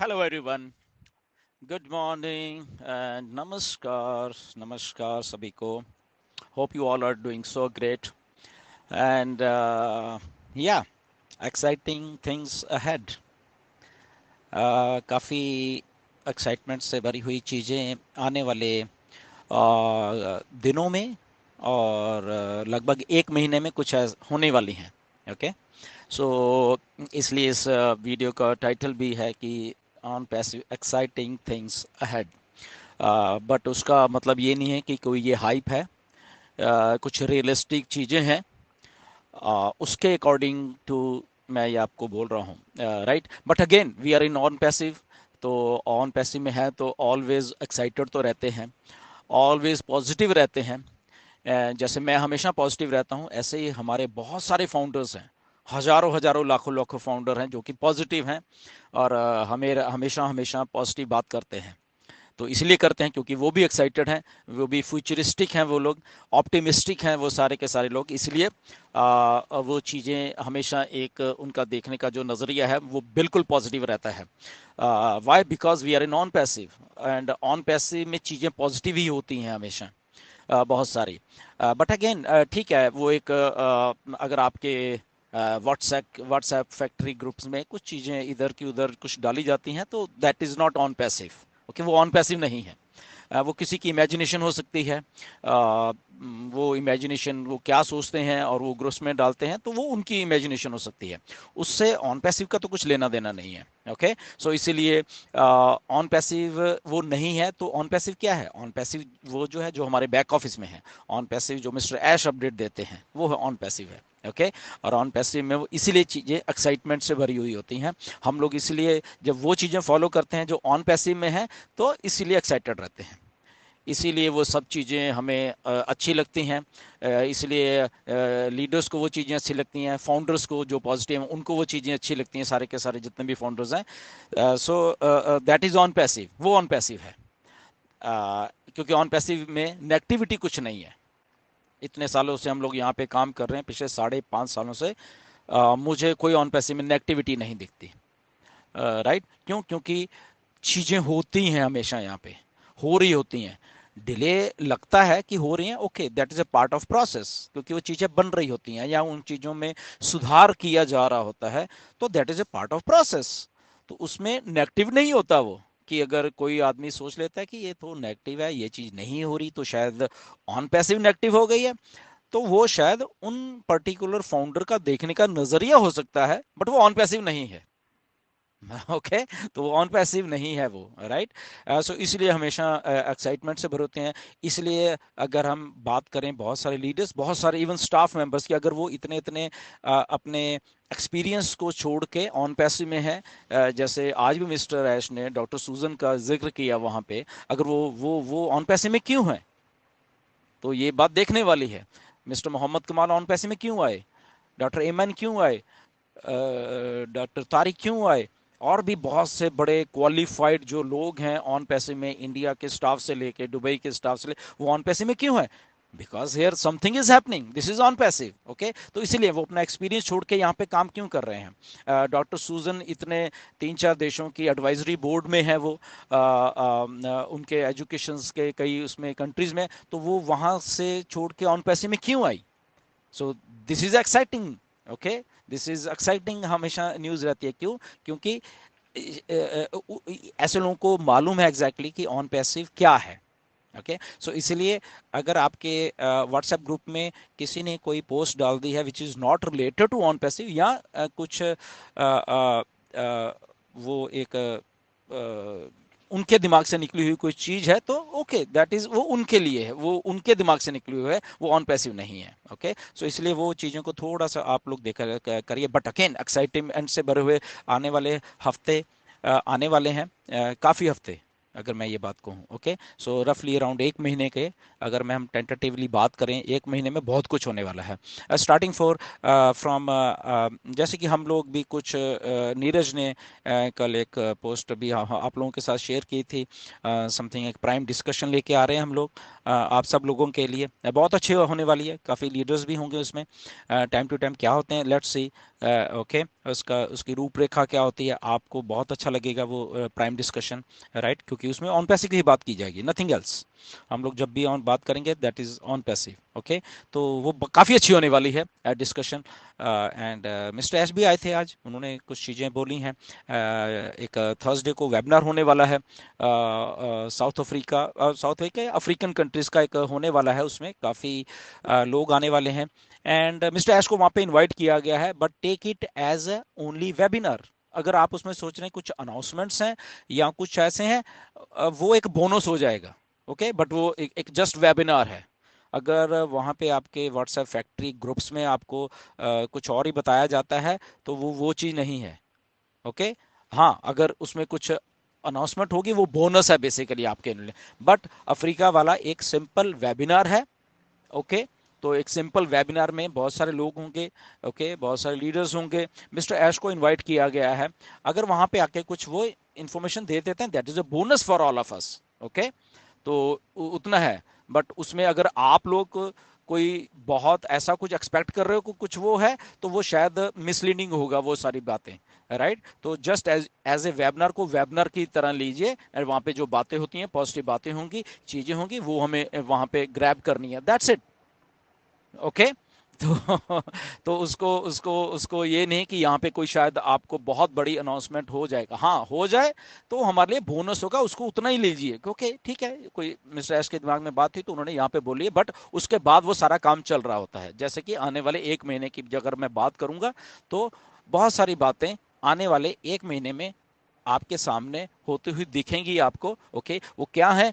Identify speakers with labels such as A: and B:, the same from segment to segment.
A: Hello, everyone. Good morning and namaskar. Namaskar, sabhi ko. Hope you all are doing so great. And yeah, exciting things ahead. काफ़ी excitement से भरी हुई चीज़ें आने वाले दिनों में और लगभग एक महीने में कुछ होने वाली हैं. ओके, सो इसलिए इस वीडियो का टाइटल भी है कि on passive exciting things ahead. But उसका मतलब ये नहीं है कि कोई ये हाइप है. कुछ रियलिस्टिक चीज़ें हैं. उसके अकॉर्डिंग टू मैं ये आपको बोल रहा हूँ. Right, but again we are in on passive. तो ऑन पैसिव में है तो ऑलवेज एक्साइटेड तो रहते हैं, ऑलवेज पॉजिटिव रहते हैं. जैसे मैं हमेशा पॉजिटिव रहता हूँ, ऐसे ही हमारे बहुत सारे फाउंडर्स हैं. हजारों हजारों लाखों लाखों फाउंडर हैं जो कि पॉजिटिव हैं और हमें हमेशा हमेशा पॉजिटिव बात करते हैं. तो इसलिए करते हैं क्योंकि वो भी एक्साइटेड हैं, वो भी फ्यूचरिस्टिक हैं, वो लोग ऑप्टिमिस्टिक हैं, वो सारे के सारे लोग. इसलिए वो चीज़ें हमेशा एक उनका देखने का जो नज़रिया है वो बिल्कुल पॉजिटिव रहता है. Why? Because we are in non passive, and on passive में चीज़ें पॉजिटिव ही होती हैं हमेशा. बहुत सारी. बट अगेन ठीक है, वो एक अगर आपके व्हाट्सएप फैक्ट्री ग्रुप्स में कुछ चीज़ें इधर की उधर कुछ डाली जाती हैं तो that is not on passive. Okay, वो ऑन पैसिव नहीं है. वो किसी की इमेजिनेशन हो सकती है. वो इमेजिनेशन वो क्या सोचते हैं और वो ग्रुप्स में डालते हैं तो वो उनकी इमेजिनेशन हो सकती है. उससे ऑन पैसिव का तो कुछ लेना देना नहीं है. ओके, सो इसीलिए ऑन पैसिव वो नहीं है. तो ऑन पैसिव क्या है? ऑन पैसिव वो जो है जो हमारे बैक ऑफिस में है. ऑन पैसिव जो मिस्टर ऐश अपडेट देते हैं वो है ऑन पैसिव है. ओके, और ऑन पैसिव में वो इसीलिए चीज़ें एक्साइटमेंट से भरी हुई होती हैं. हम लोग इसलिए जब वो चीज़ें फॉलो करते हैं जो ऑन पैसिव में है तो इसीलिए एक्साइटेड रहते हैं. इसीलिए वो सब चीज़ें हमें अच्छी लगती हैं. इसलिए लीडर्स को वो चीज़ें अच्छी लगती हैं, फाउंडर्स को जो पॉजिटिव हैं उनको वो चीज़ें अच्छी लगती हैं, सारे के सारे जितने भी फाउंडर्स हैं. So that is on passive. वो ऑन पैसिव है. क्योंकि ऑन पैसिव में नेगेटिविटी कुछ नहीं है. इतने सालों से हम लोग यहाँ पे काम कर रहे हैं, पिछले 5.5 सालों से मुझे कोई ऑन पैसिव में नेगेटिविटी नहीं दिखती. राइट, क्यों? क्योंकि चीज़ें होती हैं हमेशा, यहाँ पे हो रही होती हैं. डिले लगता है कि हो रही हैं, okay, that is a part of process, क्योंकि वो चीज़ें बन रही होती हैं या उन चीज़ों में सुधार किया जा रहा होता है. तो that is a part of process. तो उसमें नेगेटिव नहीं होता वो. कि अगर कोई आदमी सोच लेता है कि ये तो नेगेटिव है, ये चीज़ नहीं हो रही, तो शायद ऑन पैसिव नेगेटिव हो गई है. तो वो शायद उन पर्टिकुलर फाउंडर का देखने का नजरिया हो सकता है, बट वो ऑन पैसिव नहीं है. ओके, तो वो ऑन पैसिव नहीं है वो. राइट, सो इसलिए हमेशा एक्साइटमेंट से भरे होते हैं. इसलिए अगर हम बात करें बहुत सारे लीडर्स, बहुत सारे इवन स्टाफ मेंबर्स की, अगर वो इतने इतने अपने एक्सपीरियंस को छोड़ के ऑन पैसिव में है, जैसे आज भी मिस्टर ऐश ने डॉक्टर सूजन का जिक्र किया वहाँ पे, अगर वो ऑन पैसिव में क्यों है तो ये बात देखने वाली है. मिस्टर मोहम्मद कमाल ऑन पैसिव में क्यों आए? डॉक्टर एमन क्यों आए? डॉक्टर तारिक क्यों आए? और भी बहुत से बड़े क्वालिफाइड जो लोग हैं ऑन पैसे में, इंडिया के स्टाफ से लेके दुबई के स्टाफ से वो ऑन पैसे में क्यों है? Because here something is happening, this is on passive. Okay, तो इसीलिए वो अपना एक्सपीरियंस छोड़ के यहाँ पे काम क्यों कर रहे हैं. डॉक्टर सूजन इतने 3-4 देशों की एडवाइजरी बोर्ड में है वो, उनके एजुकेशन के कई उसमें कंट्रीज में, तो वो वहाँ से छोड़ के ऑन पैसे में क्यों आई? So this is exciting. Okay, this is exciting हमेशा न्यूज रहती है. क्यों? क्योंकि ऐसे लोगों को मालूम है एग्जैक्टली कि ऑन पैसिव क्या है. ओके, सो इसलिए अगर आपके व्हाट्सएप ग्रुप में किसी ने कोई पोस्ट डाल दी है which is not related to on passive, या कुछ वो एक उनके दिमाग से निकली हुई कोई चीज है, तो ओके, दैट इज वो उनके लिए है, वो उनके दिमाग से निकली हुई है, वो ऑन पैसिव नहीं है. ओके, सो इसलिए वो चीज़ों को थोड़ा सा आप लोग देखा करिए. बट अगेन एक्साइटमेंट से भरे हुए आने वाले हफ्ते आने वाले हैं. काफ़ी हफ्ते, अगर मैं ये बात कहूँ. ओके, सो रफली अराउंड एक महीने के, अगर मैं हम टेंटेटिवली बात करें, एक महीने में बहुत कुछ होने वाला है. स्टार्टिंग फ्रॉम जैसे कि हम लोग भी कुछ नीरज ने कल एक पोस्ट भी आप लोगों के साथ शेयर की थी. समथिंग एक प्राइम डिस्कशन लेके आ रहे हैं हम लोग आप सब लोगों के लिए. बहुत अच्छी होने वाली है, काफ़ी लीडर्स भी होंगे उसमें. टाइम टू टाइम क्या होते हैं, लेट्स सी. ओके, उसका उसकी रूपरेखा क्या होती है, आपको बहुत अच्छा लगेगा वो प्राइम डिस्कशन, राइट, क्योंकि उसमें ऑन पैसिव की ही बात की जाएगी, नथिंग एल्स। हम लोग जब भी ऑन बात करेंगे that is on passive. Okay, तो वो काफ़ी अच्छी होने वाली है डिस्कशन। एंड मिस्टर एस भी आए थे आज, उन्होंने कुछ चीज़ें बोली हैं। एक थर्सडे को वेबिनार होने वाला है साउथ अफ्रीका, साउथ अफ्रीका या अफ्रीकन कंट्रीज़ का एक होने वाला है, उसमें काफ़ी लोग आने वाले हैं। एंड मिस्टर ऐश को वहां पे इनवाइट किया गया है, but take it as only webinar. अगर आप उसमें सोच रहे हैं कुछ अनाउंसमेंट्स हैं या कुछ ऐसे हैं, वो एक बोनस हो जाएगा। ओके, बट वो एक जस्ट वेबिनार है। अगर वहां पे आपके व्हाट्सएप फैक्ट्री ग्रुप्स में आपको कुछ और ही बताया जाता है तो वो चीज़ नहीं है। ओके, हाँ, अगर उसमें कुछ अनाउंसमेंट होगी वो बोनस है बेसिकली आपके लिए। बट अफ्रीका वाला एक सिंपल वेबिनार है। ओके, तो एक सिंपल वेबिनार में बहुत सारे लोग होंगे। ओके, बहुत सारे लीडर्स होंगे, मिस्टर ऐश को इनवाइट किया गया है। अगर वहां पे आके कुछ वो इंफॉर्मेशन दे देते हैं that is a bonus for all of us. Okay, तो उतना है। बट उसमें अगर आप लोग कोई बहुत ऐसा कुछ एक्सपेक्ट कर रहे हो कुछ वो है, तो वो शायद मिसलीडिंग होगा वो सारी बातें, राइट। तो just as as a webinar को वेबिनार की तरह लीजिए, और वहाँ पे जो बातें होती हैं, पॉजिटिव बातें होंगी, चीज़ें होंगी, वो हमें वहाँ पे ग्रैब करनी है, दैट्स इट। ओके, तो तो उसको उसको उसको ये नहीं कि यहाँ पे कोई शायद आपको बहुत बड़ी अनाउंसमेंट हो जाएगा, हाँ हो जाए तो हमारे लिए बोनस होगा, उसको उतना ही लीजिए, क्योंकि ठीक है, कोई मिस्टर एस के दिमाग में बात थी तो उन्होंने यहाँ पे बोली है, बट उसके बाद वो सारा काम चल रहा होता है। जैसे कि आने वाले एक महीने की अगर मैं बात करूंगा, तो बहुत सारी बातें आने वाले एक महीने में आपके सामने होती हुई दिखेंगी आपको। ओके, वो क्या है,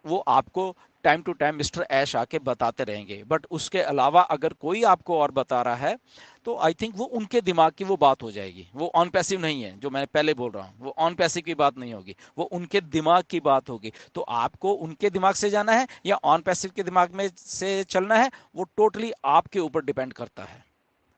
A: वो आपको टाइम टू टाइम मिस्टर ऐश आके बताते रहेंगे। बट उसके अलावा अगर कोई आपको और बता रहा है, तो आई थिंक वो उनके दिमाग की वो बात हो जाएगी, वो ऑन पैसिव नहीं है, जो मैं पहले बोल रहा हूँ वो ऑन पैसिव की बात नहीं होगी, वो उनके दिमाग की बात होगी। तो आपको उनके दिमाग से जाना है या ऑन पैसिव के दिमाग में से चलना है, वो टोटली आपके ऊपर डिपेंड करता है।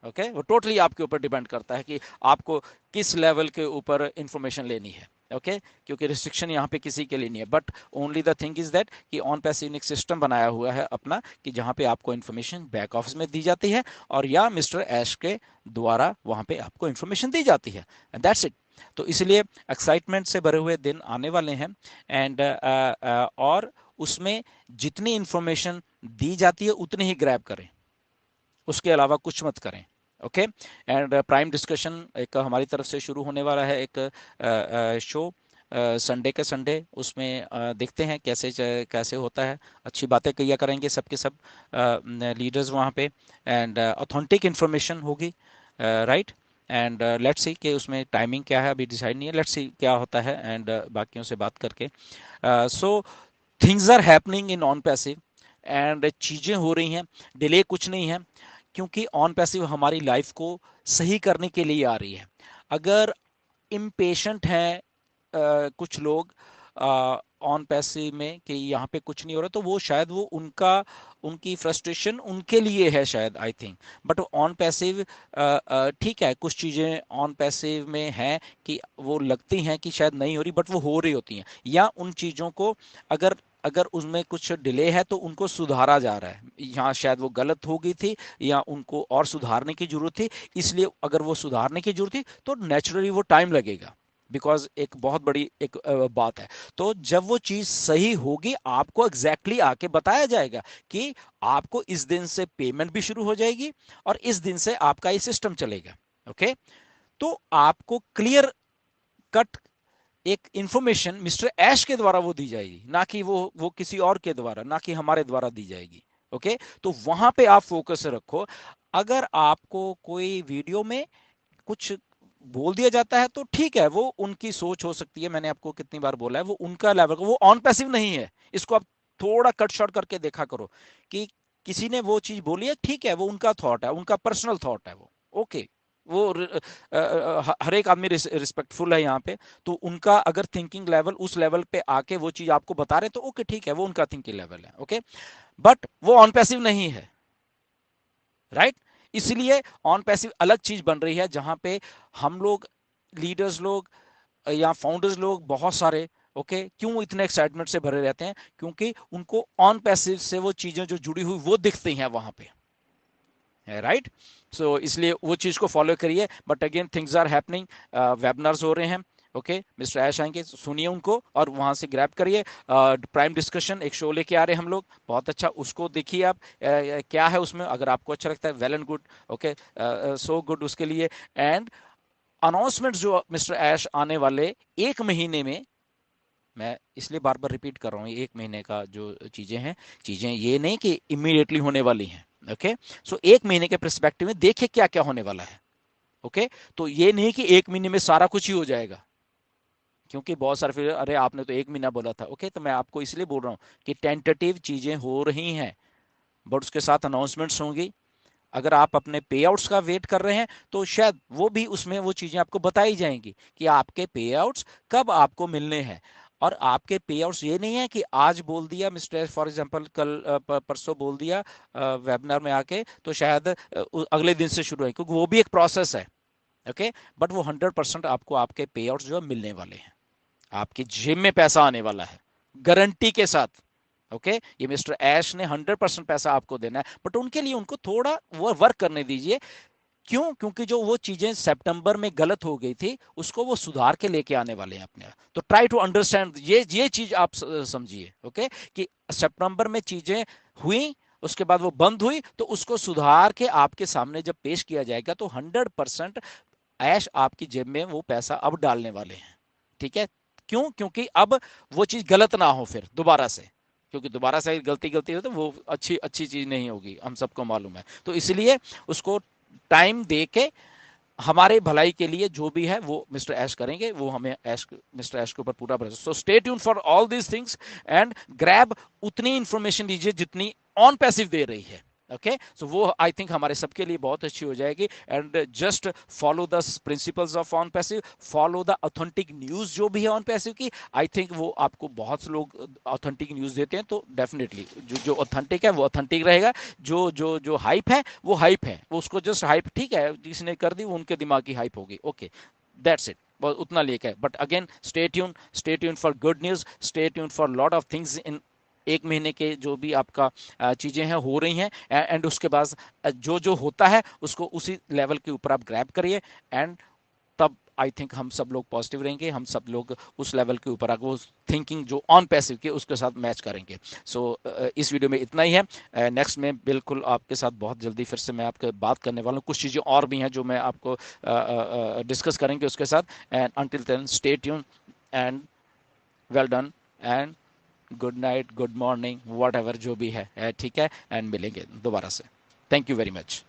A: ओके, वो टोटली आपके ऊपर डिपेंड करता है कि आपको किस लेवल के ऊपर इंफॉर्मेशन लेनी है। ओके, क्योंकि रिस्ट्रिक्शन यहाँ पे किसी के लिए नहीं है, but only the thing is that कि ऑन पैसिव एक सिस्टम बनाया हुआ है अपना, कि जहाँ पे आपको इन्फॉर्मेशन बैक ऑफिस में दी जाती है, और या मिस्टर ऐश के द्वारा वहाँ पे आपको इन्फॉर्मेशन दी जाती है, एंड दैट्स इट। तो इसलिए एक्साइटमेंट से भरे हुए दिन आने वाले हैं। एंड और उसमें जितनी इंफॉर्मेशन दी जाती है उतनी ही ग्रैब करें, उसके अलावा कुछ मत करें। ओके, एंड प्राइम डिस्कशन एक हमारी तरफ से शुरू होने वाला है, एक शो संडे के संडे, उसमें देखते हैं कैसे कैसे होता है। अच्छी बातें किया करेंगे सबके सब लीडर्स वहाँ पे, एंड ऑथेंटिक इन्फॉर्मेशन होगी, राइट। एंड लेट्स सी कि उसमें टाइमिंग क्या है, अभी डिसाइड नहीं है, लेट्स सी क्या होता है। एंड बाकियों से बात करके, so things are happening in on passive, and चीज़ें हो रही हैं, डिले कुछ नहीं है, क्योंकि ऑन पैसिव हमारी लाइफ को सही करने के लिए आ रही है। अगर इम्पेशेंट हैं कुछ लोग ऑन पैसिव में कि यहाँ पे कुछ नहीं हो रहा, तो वो शायद वो उनका उनकी फ्रस्ट्रेशन उनके लिए है शायद, I think. But on passive ठीक है, कुछ चीज़ें ऑन पैसिव में हैं कि वो लगती हैं कि शायद नहीं हो रही, बट वो हो रही होती हैं, या उन चीज़ों को अगर अगर उसमें कुछ डिले है तो उनको सुधारा जा रहा है, यहाँ शायद वो गलत हो गई थी या उनको और सुधारने की जरूरत थी, इसलिए अगर वो सुधारने की जरूरत थी तो नेचुरली वो टाइम लगेगा, बिकॉज एक बहुत बड़ी एक बात है। तो जब वो चीज सही होगी आपको एग्जैक्टली आके बताया जाएगा कि आपको इस दिन से पेमेंट भी शुरू हो जाएगी और इस दिन से आपका ये सिस्टम चलेगा। ओके, तो आपको क्लियर कट एक इंफॉर्मेशन मिस्टर ऐश के द्वारा वो दी जाएगी, ना कि वो किसी और के द्वारा, ना कि हमारे द्वारा दी जाएगी। ओके, तो वहां पे आप फोकस रखो। अगर आपको कोई वीडियो में कुछ बोल दिया जाता है तो ठीक है, वो उनकी सोच हो सकती है, मैंने आपको कितनी बार बोला है, वो उनका लेवल, वो ऑन पैसिव नहीं है। इसको आप थोड़ा कट शॉर्ट करके देखा करो कि किसी ने वो चीज बोली है, ठीक है, वो उनका थॉट है, उनका पर्सनल थॉट है, वो ओके, वो हर एक आदमी रिस्पेक्टफुल है यहाँ पे। तो उनका अगर थिंकिंग लेवल उस लेवल पे आके वो चीज आपको बता रहे तो ओके, ठीक है, वो उनका थिंकिंग लेवल है। ओके, बट वो ऑन पैसिव नहीं है, राइट। इसलिए ऑन पैसिव अलग चीज बन रही है, जहां पे हम लोग लीडर्स लोग या फाउंडर्स लोग बहुत सारे, ओके, क्यों इतने एक्साइटमेंट से भरे रहते हैं, क्योंकि उनको ऑन पैसिव से वो चीजें जो जुड़ी हुई वो दिखती हैं वहां पे, राइट। सो इसलिए वो चीज को फॉलो करिए। But again things are happening, webinars हो रहे हैं। ओके, मिस्टर ऐश आएंगे, सुनिए उनको और वहां से ग्रैब करिए। प्राइम डिस्कशन एक शो लेके आ रहे हैं हम लोग, बहुत अच्छा, उसको देखिए आप। क्या है उसमें, अगर आपको अच्छा लगता है well and good, okay, so good उसके लिए। एंड अनाउंसमेंट जो मिस्टर ऐश आने वाले एक महीने में, मैं इसलिए बार बार रिपीट कर रहा हूँ, एक महीने का जो चीजें हैं, चीजें ये नहीं कि इमीडिएटली होने वाली हैं। ओके, सो एक महीने के परस्पेक्टिव में देखिए क्या क्या होने वाला है। ओके, तो ये नहीं कि एक महीने में सारा कुछ ही हो जाएगा, क्योंकि बहुत सारे फिर अरे आपने तो एक महीना बोला था। ओके, तो मैं आपको इसलिए बोल रहा हूँ कि टेंटेटिव चीजें हो रही हैं, बट उसके साथ अनाउंसमेंट्स होंगी। अगर आप अपने पे आउट्स का वेट कर रहे हैं तो शायद वो भी उसमें वो चीजें आपको बताई जाएंगी कि आपके पे आउट्स कब आपको मिलने हैं। और आपके पे आउट्स ये नहीं है कि आज बोल दिया मिस्टर, फॉर एग्जांपल कल परसों बोल दिया वेबिनार में आके, तो शायद अगले दिन से शुरू है, क्योंकि वो भी एक प्रोसेस है। ओके, बट वो 100% आपको आपके पे आउट्स जो है मिलने वाले हैं, आपकी जेब में पैसा आने वाला है गारंटी के साथ। ओके, ये मिस्टर ऐश ने 100% पैसा आपको देना है, बट उनके लिए उनको थोड़ा वो वर्क करने दीजिए। क्यों? क्योंकि जो वो चीजें सितंबर में गलत हो गई थी उसको वो सुधार के लेके आने वाले हैं अपने। तो ट्राई टू अंडरस्टैंड ये चीज आप समझिए। ओके, कि सितंबर में चीजें हुई, उसके बाद वो बंद हुई, तो उसको सुधार के आपके सामने जब पेश किया जाएगा तो 100% ऐश आपकी जेब में वो पैसा अब डालने वाले हैं। ठीक है? क्यों? क्योंकि अब वो चीज गलत ना हो फिर दोबारा से, क्योंकि दोबारा से गलती गलती हो तो वो अच्छी अच्छी चीज नहीं होगी, हम सबको मालूम है। तो इसलिए उसको टाइम दे के हमारे भलाई के लिए जो भी है वो मिस्टर ऐश करेंगे, वो हमें ऐश, मिस्टर ऐश के ऊपर पूरा भरोसा। So stay tune for all these things and grab उतनी इंफॉर्मेशन दीजिए जितनी ऑन पैसिव दे रही है। ओके, सो वो आई थिंक हमारे सबके लिए बहुत अच्छी हो जाएगी। And just follow the principles of on passive, follow the authentic news जो भी है ऑन पैसिव की। आई थिंक वो आपको बहुत से लोग ऑथेंटिक न्यूज देते हैं, तो डेफिनेटली जो ऑथेंटिक है वो ऑथेंटिक रहेगा। जो जो जो हाइप है वो हाइप है, वो उसको जस्ट हाइप, ठीक है, जिसने कर दी वो उनके दिमाग की हाइप होगी। ओके, दैट्स इट, बस उतना लेके। But again stay tune for good news, stay tune for lot of things in एक महीने के जो भी आपका चीजें हैं हो रही हैं। एंड उसके बाद जो जो होता है उसको उसी लेवल के ऊपर आप ग्रैब करिए। एंड तब आई थिंक हम सब लोग पॉजिटिव रहेंगे, हम सब लोग उस लेवल के ऊपर आगे वो थिंकिंग जो ऑन पैसिव के उसके साथ मैच करेंगे। सो इस वीडियो में इतना ही है। नेक्स्ट में बिल्कुल आपके साथ बहुत जल्दी फिर से मैं आपके बात करने वाला हूँ, कुछ चीज़ें और भी हैं जो मैं आपको डिस्कस करेंगे उसके साथ। And until then stay tuned and well done and good night, good morning, whatever जो भी है, ठीक है। एंड मिलेंगे दोबारा से। Thank you very much.